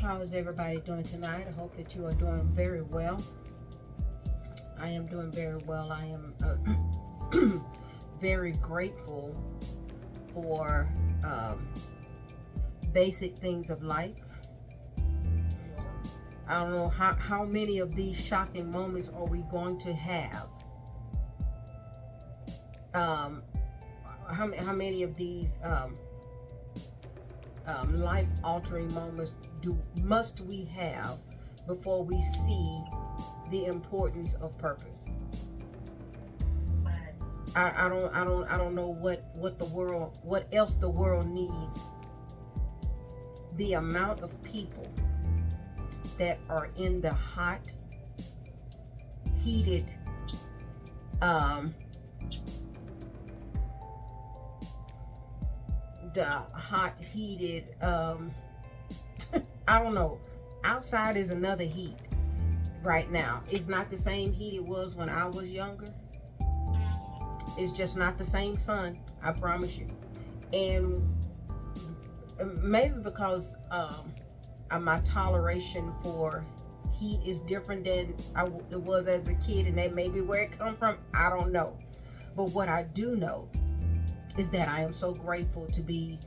How is everybody doing tonight? I hope that you are doing very well. I am doing very well. I am very grateful for basic things of life. I don't know how many of these shocking moments are we going to have. How many of these life-altering moments must we have before we see the importance of purpose? I don't know what else the world needs. The amount of people that are in the hot, heated, I don't know. Outside is another heat right now. It's not the same heat it was when I was younger. It's just not the same sun, I promise you. And maybe because my toleration for heat is different than it was as a kid, and that may be where it come from. I don't know. But what I do know is that I am so grateful to be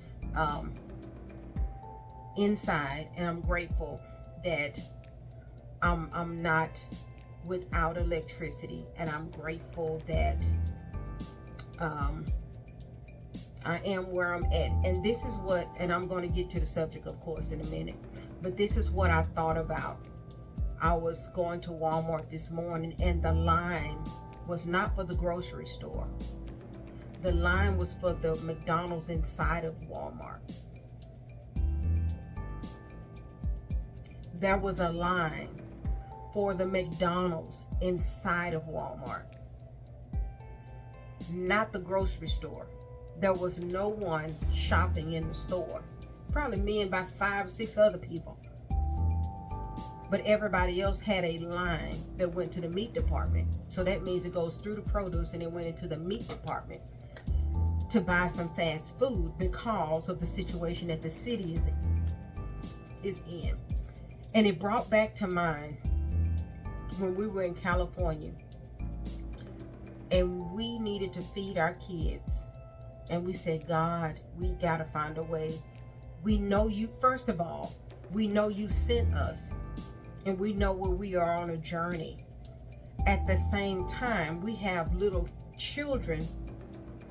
inside, and I'm grateful that I'm not without electricity, and I'm grateful that I am where I'm at. And this is what, and I'm going to get to the subject, of course, in a minute, but this is what I thought about. I was going to Walmart this morning, and the line was not for the grocery store. The line was for the McDonald's inside of Walmart. There was a line for the McDonald's inside of Walmart, not the grocery store. There was no one shopping in the store. Probably me and about 5 or 6 other people. But everybody else had a line that went to the meat department. So that means it goes through the produce and it went into the meat department to buy some fast food because of the situation that the city is in. And it brought back to mind when we were in California and we needed to feed our kids. And we said, God, we got to find a way. We know you, first of all, we know you sent us, and we know where we are on a journey. At the same time, we have little children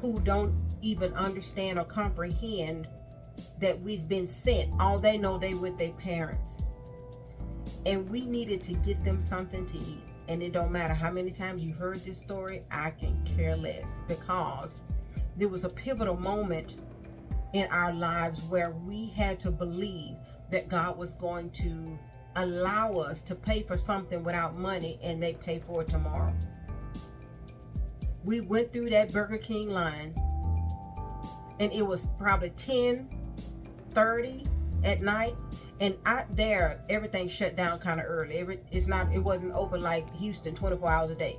who don't even understand or comprehend that we've been sent. All they know, they with their parents. And we needed to get them something to eat. And it don't matter how many times you heard this story, I can care less, because there was a pivotal moment in our lives where we had to believe that God was going to allow us to pay for something without money, and they pay for it tomorrow. We went through that Burger King line, and it was probably 10:30 at night, and out there everything shut down kind of early. It wasn't open like Houston 24 hours a day.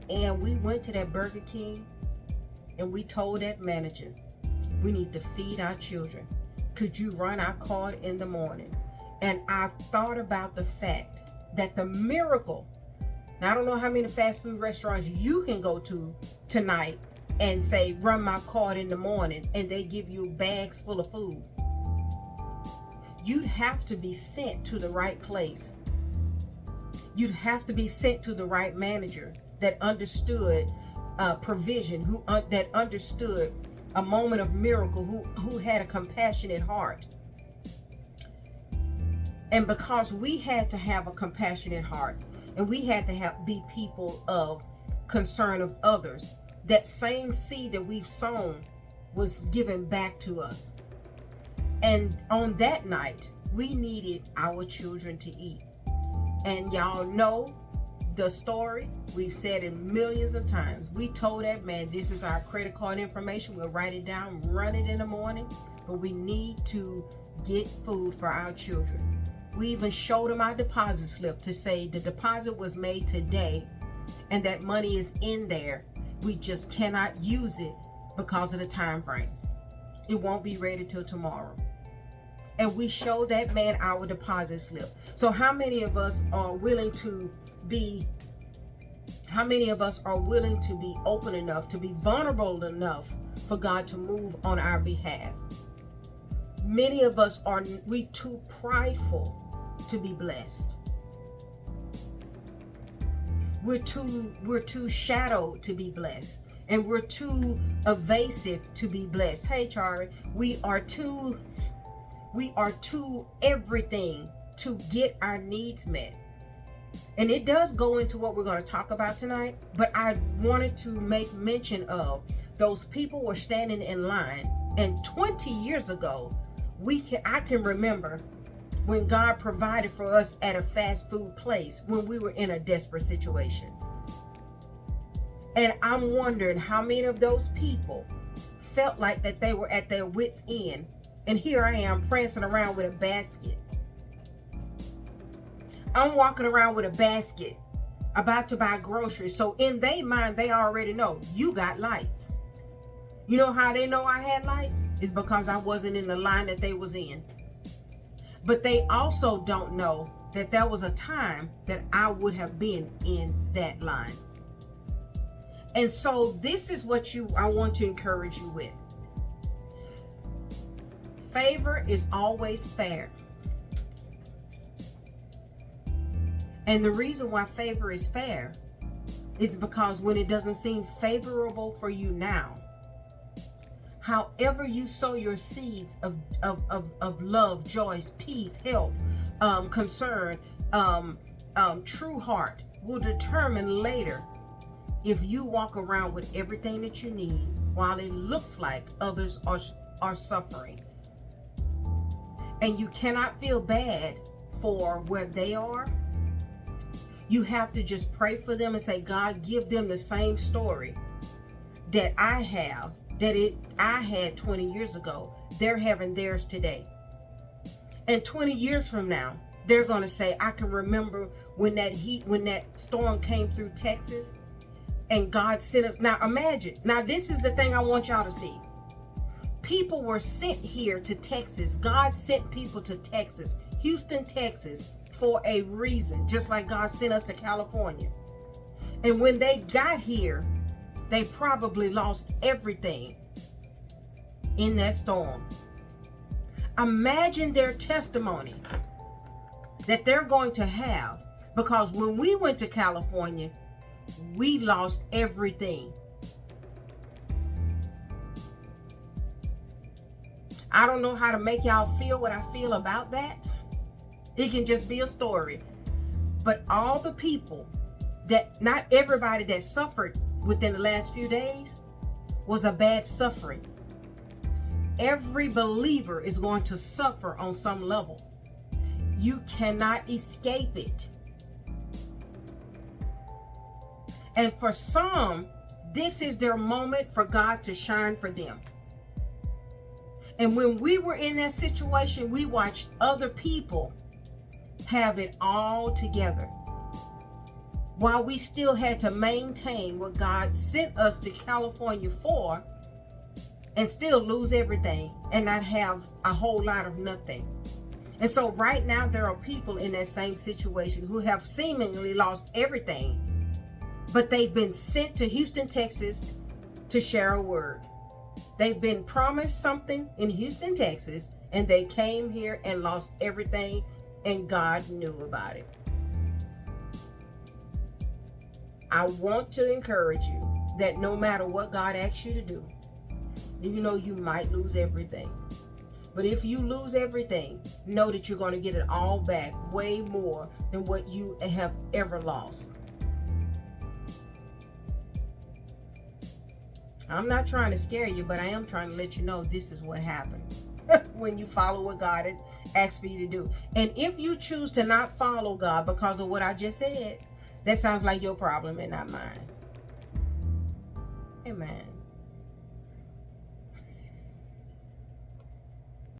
And we went to that Burger King, and we told that manager, we need to feed our children. Could you run our card in the morning? And I thought about the fact that the miracle, now I don't know how many fast food restaurants you can go to tonight and say, run my card in the morning, and they give you bags full of food. You'd have to be sent to the right place. You'd have to be sent to the right manager that understood provision, that understood a moment of miracle, who had a compassionate heart. And because we had to have a compassionate heart, and we had to be people of concern of others, that same seed that we've sown was given back to us. And on that night, we needed our children to eat. And y'all know the story. We've said it millions of times. We told that man, this is our credit card information. We'll write it down, run it in the morning, but we need to get food for our children. We even showed them our deposit slip to say the deposit was made today and that money is in there. We just cannot use it because of the time frame. It won't be ready till tomorrow. and we show that man our deposit slip. So how many of us are willing to be open enough, to be vulnerable enough for God to move on our behalf? Many of us are too prideful to be blessed. We're too shadowed to be blessed. And we're too evasive to be blessed. Hey, Charlie, we are too everything to get our needs met. And it does go into what we're going to talk about tonight, but I wanted to make mention of those people were standing in line, and 20 years ago, I can remember when God provided for us at a fast food place when we were in a desperate situation. And I'm wondering how many of those people felt like that they were at their wits' end. And here I am prancing around with a basket. I'm walking around with a basket, about to buy groceries. So in their mind, they already know you got lights. You know how they know I had lights? It's because I wasn't in the line that they was in. But they also don't know that there was a time that I would have been in that line. And so this is what I want to encourage you with. Favor is always fair. And the reason why favor is fair is because when it doesn't seem favorable for you now, however you sow your seeds of love, joy, peace, help, concern, true heart will determine later if you walk around with everything that you need while it looks like others are suffering. And you cannot feel bad for where they are. You have to just pray for them and say, God, give them the same story that I had 20 years ago. They're having theirs today. And 20 years from now, they're going to say, I can remember when that storm came through Texas and God sent us. Now imagine, this is the thing I want y'all to see. People were sent here to Texas. God sent people to Texas, Houston, Texas, for a reason, just like God sent us to California. And when they got here, they probably lost everything in that storm. Imagine their testimony that they're going to have, because when we went to California, we lost everything. I don't know how to make y'all feel what I feel about that. It can just be a story. But all the people not everybody that suffered within the last few days was a bad suffering. Every believer is going to suffer on some level. You cannot escape it. And for some, this is their moment for God to shine for them. And when we were in that situation, we watched other people have it all together, while we still had to maintain what God sent us to California for, and still lose everything and not have a whole lot of nothing. And so right now there are people in that same situation who have seemingly lost everything, but they've been sent to Houston, Texas to share a word. They've been promised something in Houston, Texas, and they came here and lost everything, and God knew about it. I want to encourage you that no matter what God asks you to do, you know you might lose everything. But if you lose everything, know that you're going to get it all back, way more than what you have ever lost. I'm not trying to scare you, but I am trying to let you know this is what happens when you follow what God had asked for you to do. And if you choose to not follow God because of what I just said, that sounds like your problem and not mine. Amen.